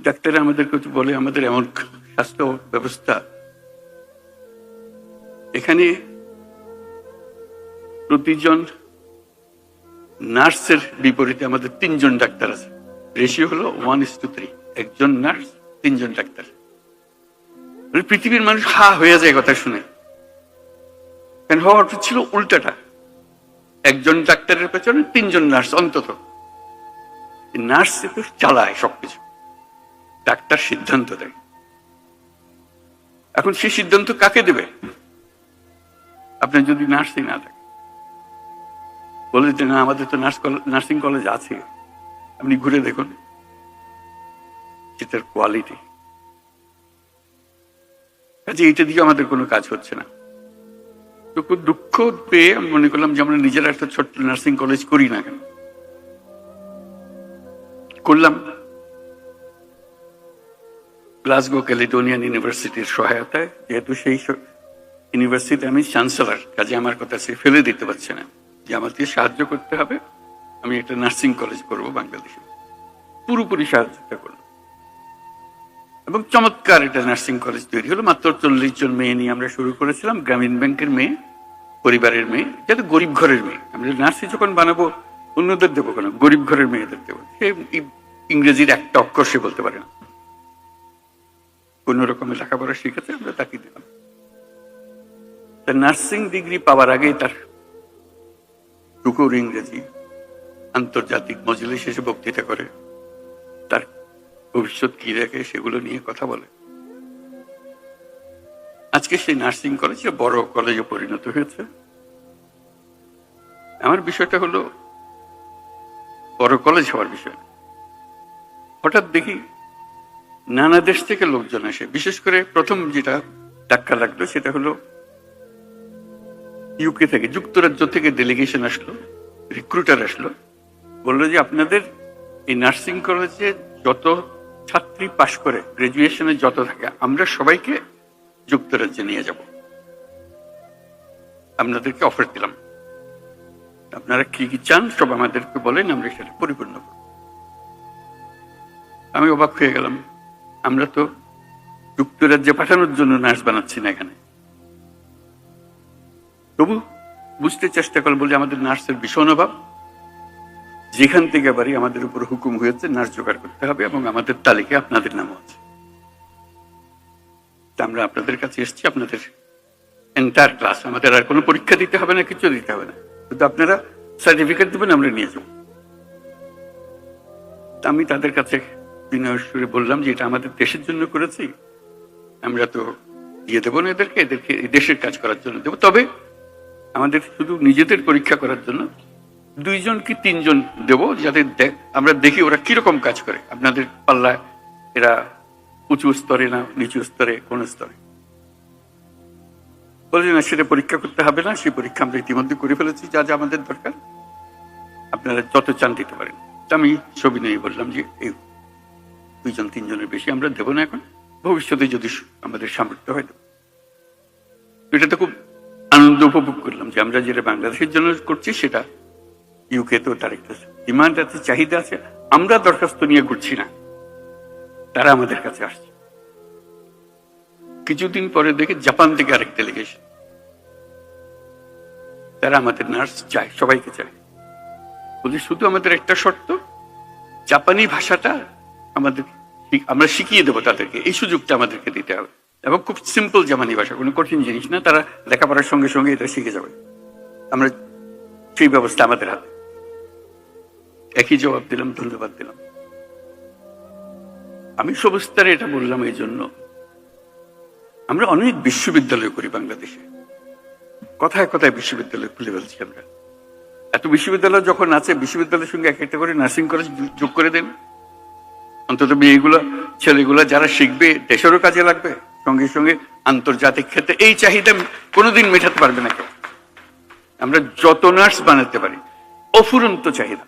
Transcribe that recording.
ডাক্তাররা আমাদেরকে বলে আমাদের এমন স্বাস্থ্য ব্যবস্থা, এখানে প্রতিজন নার্সের বিপরীতে আমাদের 3 জন ডাক্তার আছে। রেশিও হলো 1:3, একজন নার্স 3 জন ডাক্তার। পৃথিবীর মানুষ হা হয়ে যায় কথা শুনে। কেন হওয়ার ছিল উল্টাটা, একজন ডাক্তারের পেছনে 3 জন নার্স অন্তত। নার্স তো চালায় সবকিছু, ডাক্তার সিদ্ধান্ত দেয়। এখন সেই সিদ্ধান্ত কাকে দেবে? আপনার যদি নার্সই না থাকে, বলে যে না আমাদের তো নার্সিং কলেজ আছে, আপনি ঘুরে দেখুন সেটার কোয়ালিটি। কাজে এইটা দিকে আমাদের কোনো কাজ হচ্ছে না। তো খুব দুঃখ পেয়ে আমি মনে করলাম যে আমরা নিজেরা একটা ছোট্ট নার্সিং কলেজ করি না কেন। করলাম গ্লাসগো ক্যালিডোনিয়ান ইউনিভার্সিটির সহায়তায়। যেহেতু সেই ইউনিভার্সিটি আমি চ্যান্সেলর, কাজে আমার কথা সে ফেলে দিতে পারছে না যে আমাকে সাহায্য করতে হবে, আমি একটা নার্সিং কলেজ করবো বাংলাদেশে। পুরোপুরি সাহায্য করলাম এবং চমৎকার একটা নার্সিং কলেজ তৈরি হলো। মাত্র 40 জন মেয়ে নিয়ে আমরা শুরু করেছিলাম, গ্রামীণ ব্যাংকের মেয়ে, পরিবারের মেয়ে, যাতে গরিব ঘরের মেয়ে। আমরা নার্সি যখন বানাবো অন্যদের দেবো কেন, গরিব ঘরের মেয়েদের দেবো। সে ইংরেজির একটা অক্ষর সে বলতে পারে না, কোন রকমের লেখাপড়া শিখেছে, আমরা তাকে দিলাম। তার নার্সিং ডিগ্রি পাওয়ার আগেই তার টুকুর ইংরেজি, আন্তর্জাতিক মজলিসে শেষে বক্তৃতা করে, তার ভবিষ্যৎ কি রেখে সেগুলো নিয়ে কথা বলে। আজকে সেই নার্সিং কলেজ বড় কলেজে পরিণত হয়েছে। আমার বিষয়টা হলো বড় কলেজ হওয়ার বিষয়। হঠাৎ দেখি নানা দেশ থেকে লোকজন আসে। বিশেষ করে প্রথম যেটা ধাক্কা লাগলো সেটা হলো ইউকে থেকে, যুক্তরাজ্য থেকে ডেলিগেশন আসলো, রিক্রুটার আসলো, বললো যে আপনাদের এই নার্সিং কলেজে যত ছাত্রী পাশ করে, গ্রাজুয়েশনে যত থাকে, আমরা সবাইকে যুক্তরাজ্যে নিয়ে যাব, আপনাদেরকে অফার দিলাম, আপনারা কি কি চান সব আমাদেরকে বলেন, আমরা সেটা পরিপূর্ণ করব। আমি অবাক হয়ে গেলাম, আমরা তো যুক্তরাজ্যে পাঠানোর জন্য নার্স বানাচ্ছি না এখানে। তবু বুঝতে চেষ্টা করলাম, বলে আমাদের নার্সের ভীষণ অভাব, যেখান থেকে পারি আমাদের উপর হুকুম হয়েছে নার্স জোগাড় করতে হবে এবং আমাদের তালিকায় আপনাদের নামও আছে। আমরা আপনাদের কাছে এসেছি, আপনাদের এন্টায়ার ক্লাস, আমাদের আর কোনো পরীক্ষা দিতে হবে না, কিছু দিতে হবে না, শুধু আপনারা সার্টিফিকেট দেবেন, আমরা নিয়ে যাব। আমি তাদের কাছে বিনয় সুরে বললাম যে এটা আমাদের দেশের জন্য করেছি, আমরা তো দিয়ে দেবো না এদেরকে, এদেরকে দেশের কাজ করার জন্য দেবো। তবে আমাদের শুধু নিজেদের পরীক্ষা করার জন্য 2 জন কি 3 জন দেবো, যাতে আমরা দেখি ওরা কিরকম কাজ করে, আপনাদের পাল্লায় এরা উঁচু স্তরে না নিচু স্তরে, কোন স্তরে। বলছি না, সেটা পরীক্ষা করতে হবে না, সেই পরীক্ষা আমরা ইতিমধ্যে করে ফেলেছি, যা যা আমাদের দরকার আপনারা যত চান দিতে পারেন। আমি ছবি নিয়ে বললাম যে এই 2 জন 3 জনের বেশি আমরা দেবো না এখন, ভবিষ্যতে যদি আমাদের সামর্থ্য হয়। এটাতে খুব আনন্দ উপভোগ করলাম যে আমরা যেটা বাংলাদেশের জন্য করছি সেটা ইউকে তো তার একটা ডিমান্ড আছে, চাহিদা আছে। আমরা দরখাস্ত নিয়ে ঘুরছি না, তারা আমাদের কাছে আসছে। কিছুদিন পরে দেখে জাপান থেকে আরেক ডেলিগেশন, তারা আমাদের নার্স চায়, সবাইকে চায়। বলি শুধু আমাদের একটা শর্ত, জাপানি ভাষাটা আমাদের আমরা শিখিয়ে দেবো তাদেরকে, এই সুযোগটা আমাদেরকে দিতে হবে। এবং খুব সিম্পল জাপানি ভাষা, কোনো কঠিন জিনিস না, তারা লেখাপড়ার সঙ্গে সঙ্গে এটা শিখে যাবে। আমরা সেই ব্যবস্থা আমাদের হাতে। একই জবাব দিলাম, ধন্যবাদ দিলাম। আমি সবিস্তারে এটা বললাম এই জন্য, আমরা অনেক বিশ্ববিদ্যালয় করি বাংলাদেশে, কথায় কথায় বিশ্ববিদ্যালয় খুলে ফেলছি আমরা। এত বিশ্ববিদ্যালয় যখন আছে, বিশ্ববিদ্যালয়ের সঙ্গে এক একটা করে নার্সিং কলেজ যোগ করে দেন, অন্তত মেয়েগুলো ছেলেগুলো যারা শিখবে দেশেরও কাজে লাগবে, সঙ্গে সঙ্গে আন্তর্জাতিক ক্ষেত্রে এই চাহিদা কোনোদিন মেটাতে পারবে না কেউ। আমরা যত নার্স বানাতে পারি, অফুরন্ত চাহিদা।